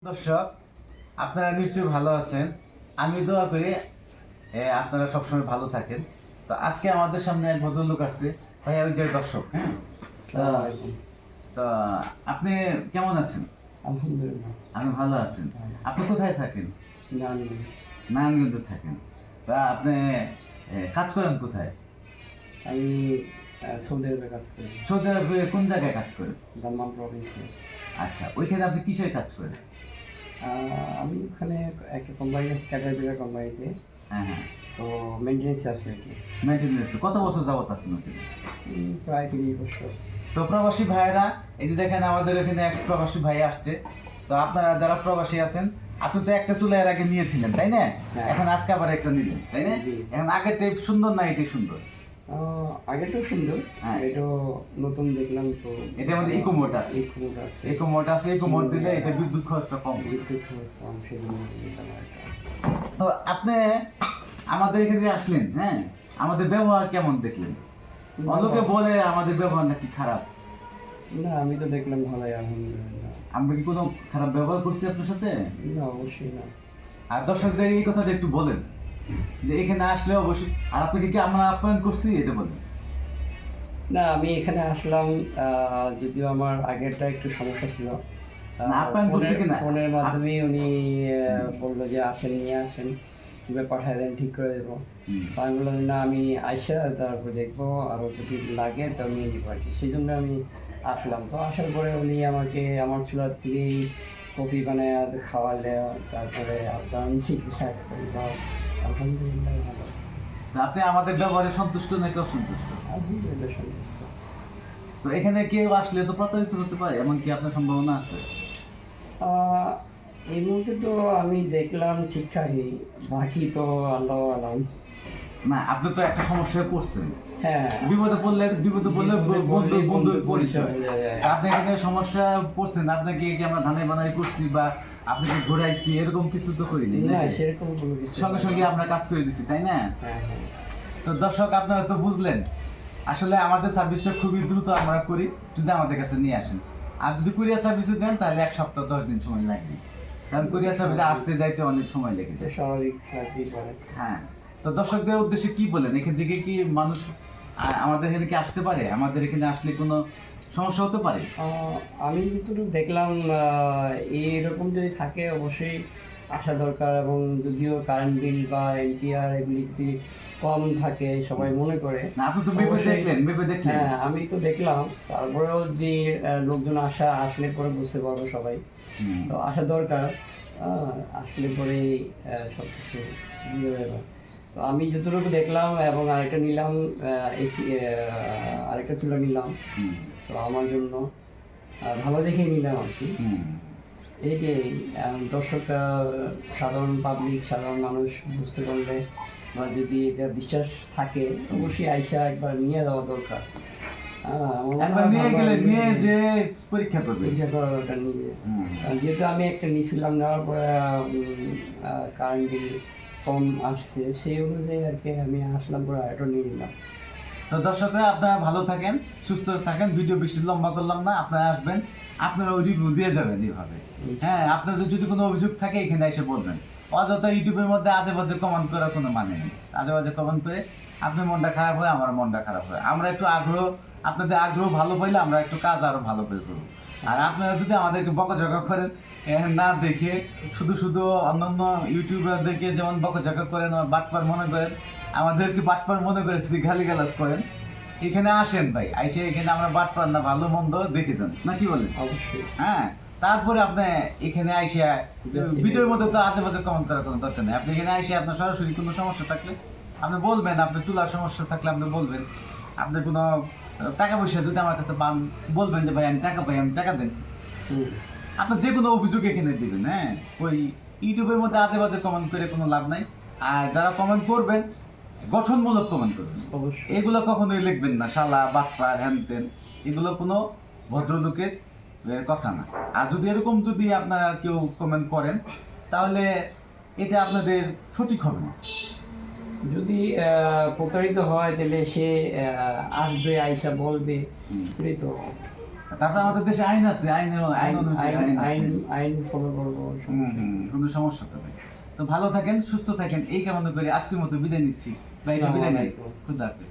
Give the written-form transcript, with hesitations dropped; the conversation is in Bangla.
দর্শক, আপনারা নিশ্চয়ই ভালো আছেন। আমি দোয়া করি আপনারা সবসময় ভালো থাকেন। তো আজকে আমাদের সামনে এক ভদ্রলোক আসছে, ভাইয়া ওই যে দর্শক। হ্যাঁ, আসসালামু আলাইকুম। তো আপনি কেমন আছেন? আলহামদুলিল্লাহ। আমি ভালো আছেন। আপনি কোথায় থাকেন? নারায়ণগঞ্জ। নারায়ণগঞ্জে থাকেন। তা আপনি কাজ করেন কোথায়? আমি সৌদি আরবে কাজ করি। সৌদি আরবে কোন জায়গায় কাজ করেন? দাম্মাম প্রভিন্সে। আচ্ছা, ওইখানে আপনি কিসের কাজ করেন? আমি ওখানে একটা কোম্পানি আছে, ক্যাটারপিলার কোম্পানিতে। হ্যাঁ হ্যাঁ, তো মেনটেন্যান্স আছে আর কি। মেইনটেনেন্স। কত বছর যাবত আছেন ওখানে? প্রায় 30 বছর। তো প্রবাসী ভাইয়েরা, এই যে দেখেন আমাদের এখানে এক প্রবাসী ভাই আসছে। তো আপনারা যারা প্রবাসী আছেন, আপনি তো একটা চুলা এর আগে নিয়েছিলেন, তাই না? হ্যাঁ। এখন আজকে আবার একটা নিলেন, তাই না? জি। এখন আগের টাইপ সুন্দর না এটাই সুন্দর? আগেরটাও সুন্দর, হ্যাঁ। এটাও নতুন দেখলাম তো। এটার মধ্যে ইকো মোড আছে। ইকো মোড আছে। ইকো মোড আছে, ইকো মোড দিলে এটা বিদ্যুৎ খরচটা কম। বিদ্যুৎ খরচ কম, সেজন্য নিলাম একটা। তো আপনি আমাদের এখানে যে আসলেন, হ্যাঁ, আমাদের ব্যবহার কেমন দেখলেন? অনেকে বলে আমাদের ব্যবহার নাকি খারাপ। না, আমি তো দেখলাম ভালোই, আলহামদুলিল্লাহ। আমরা কি কোনো খারাপ ব্যবহার করছি আপনার সাথে? না, অবশ্যই না। আর দর্শকদের এই কথাটা একটু বলেন যে এখানে আসলে অবশ্যই। আর আপনাকে কি আমরা আপ্যায়ন করছি এটা বলেন। না, আমি এখানে আসলাম, যদিও আমার আগেরটা একটু সমস্যা ছিল। না, আপ্যায়ন করছে কিনা? ফোনের মাধ্যমে উনি বললো যে আসেন, নিয়ে আসেন, কীভাবে পাঠায় দেন, ঠিক করে দেবো। তো আমি বললাম না, আমি আইসা তারপর দেখবো, আরও যদি লাগে তো নিয়ে নিবো আর কি। সেই জন্য আমি আসলাম। তো আসার পরে উনি আমাকে আমার চুলার থেকেই কফি বানায় খাওয়ালে, তারপরে আপনার চিকিৎসা করলাম। আলহামদুলিল্লাহ ভালো। তা আপনি আমাদের ব্যবহারে সন্তুষ্ট নাকি অসন্তুষ্ট? আলহামদুলিল্লাহ সন্তুষ্ট। তো এখানে কেউ আসলে তো প্রতারিত হতে পারে, এমন কি আপনার সম্ভাবনা আছে? এই মুহূর্তে তো আমি দেখলাম ঠিকঠাকই, বাকি তো আল্লাহ আলাম। না, আপনি তো একটা সমস্যায় পড়ছেন। হ্যাঁ, বিপদে পড়লে বন্ধুর পরিচয়। হয়ে যায়। আপনি এখানে সমস্যা পড়ছেন, আপনাকে কি আমরা ধানে বানাই করছি বা আপনাকে ঘুরাইছি, এরকম কিছু তো করিনি না, নাকি? সেরকম কোনো কিছু সঙ্গে না। সঙ্গে আমরা কাজ করে দিছি, তাই না? হ্যাঁ, হ্যাঁ। তো দর্শক, আপনারা তো বুঝলেন আসলে আমাদের সার্ভিসটা খুবই দ্রুত আমরা করি যদি আমাদের কাছে নিয়ে আসেন। আর যদি কুরিয়ার সার্ভিসে দেন তাহলে 1 সপ্তাহ 10 দিন সময় লাগবে, কারণ কুরিয়ার সার্ভিসে আসতে যাইতে অনেক সময় লেগে এটা যায়। স্বাভাবিক থাকতেই পারে। হ্যাঁ। তো দর্শকদের উদ্দেশ্যে কি বলেন, এখান থেকে কি মানুষ আমাদের এখানে কি আসতে পারে? আমাদের এখানে আসলে কোনো সমস্যা হতে পারে? আমি যতটুকু দেখলাম, এইরকম যদি থাকে অবশ্যই আসা দরকার। এবং যদিও কারেন্ট বিল বা এনপিআর এগুলি যদি কম থাকে সবাই মনে করে। না, আপনি তো ভেবে অবশ্যই। দেখলেন, ভেবে দেখলেন। হ্যাঁ, আমি তো দেখলাম। তারপরেও যদি লোকজন আসলে পরে বুঝতে পারবো সবাই। হুম। তো আসা দরকার। আসলে পরেই সব কিছু বুঝে যাবে। তো আমি যতটুকু দেখলাম এবং আরেকটা নিলাম, এসি, আরেকটা চুলা নিলাম। হুম। তো আমার জন্য ভালো দেখেই নিলাম আর কি। হুম। এই যে দর্শকরা, সাধারণ পাবলিক, সাধারণ মানুষ বুঝতে পারলে বা যদি এটা বিশ্বাস থাকে, অবশ্যই আইসা একবার নিয়ে যাওয়া দরকার। একবার নিয়ে গেলে নিয়ে যে পরীক্ষা করবে। পরীক্ষা করা দরকার নিজে। হুম। যেহেতু আমি একটা নিয়েছিলাম, নেওয়ার পরে কারেন্ট বিল কম আসছে, সেই অনুযায়ী আর কি আমি আসলাম, পরে আরেকটা নিয়ে নিলাম। তো দর্শকরা, আপনারা ভালো থাকেন, সুস্থ থাকেন। ভিডিও বেশি লম্বা করলাম না, আপনারা আসবেন, আপনারা ওই রিভিউ দিয়ে যাবেন এইভাবে। হ্যাঁ, আপনাদের যদি কোনো অভিযোগ থাকে এখানে এসে বলবেন। অযথা ইউটিউবের মধ্যে আজে বাজে কমেন্ট করার কোনো মানে নেই। আজে বাজে কমেন্ট করে আপনার মনটা খারাপ হয়, আমার মনটা খারাপ হয়। আমরা একটু আগ্রহ, আপনাদের আগ্রহ ভালো পাইলে আমরা একটু কাজ আরো ভালো করে করবো। আর আপনারা যদি আমাদেরকে বকাঝকা করেন, না দেখে শুধু শুধু অন্যান্য ইউটিউবার দেখে যেমন বকাঝকা করেন, বাটপার মনে করেন, আমাদেরকে বাটপার মনে করে যদি গালিগালাজ করেন, এখানে আসেন ভাই, আইসে এখানে আমরা বাটপার না ভালো মন্দ দেখে যান, না কি বলেন? অবশ্যই। হ্যাঁ, তারপরে আপনি এখানে আইসে ভিডিওর মধ্যে তো আজে বাজে কমেন্ট করার কোনো দরকার নেই। আপনি এখানে আইসে আপনার সরাসরি কোনো সমস্যা থাকলে আপনি বলবেন, আপনার চুলার সমস্যা থাকলে আপনি বলবেন, আপনার কোনো টাকা পয়সা যদি আমার কাছে পান বলবেন যে ভাই আমি টাকা পাই, আমি টাকা দেন। আপনার যে কোনো অভিযোগ এখানে দিবেন। হ্যাঁ, ওই ইউটিউবের মধ্যে আজে বাজে কমেন্ট করে কোনো লাভ নাই। আর যারা কমেন্ট করবেন, গঠনমূলক কমেন্ট করবেন। অবশ্যই। এগুলো কখনোই লিখবেন না শালা, বাটপার, হ্যান তেন, এগুলো কোনো ভদ্রলোকের কথা না। আর যদি এরকম যদি আপনারা কেউ কমেন্ট করেন তাহলে এটা আপনাদের সঠিক হবে না। যদি প্রতারিত হয় তাহলে সে আসবে, আইসা বলবে, এই তো। তারপরে আমাদের দেশে আইন আছে, আইন অনুযায়ী আইন আছে। আইন ফলো করবো। কোনো সমস্যা তো নেই। তো ভালো থাকেন, সুস্থ থাকেন, এই কামনা করে আজকের মতো বিদায় নিচ্ছি। ভাই, বিদায় নেই। আসসালামু আলাইকুম। খুদা হাফেজ।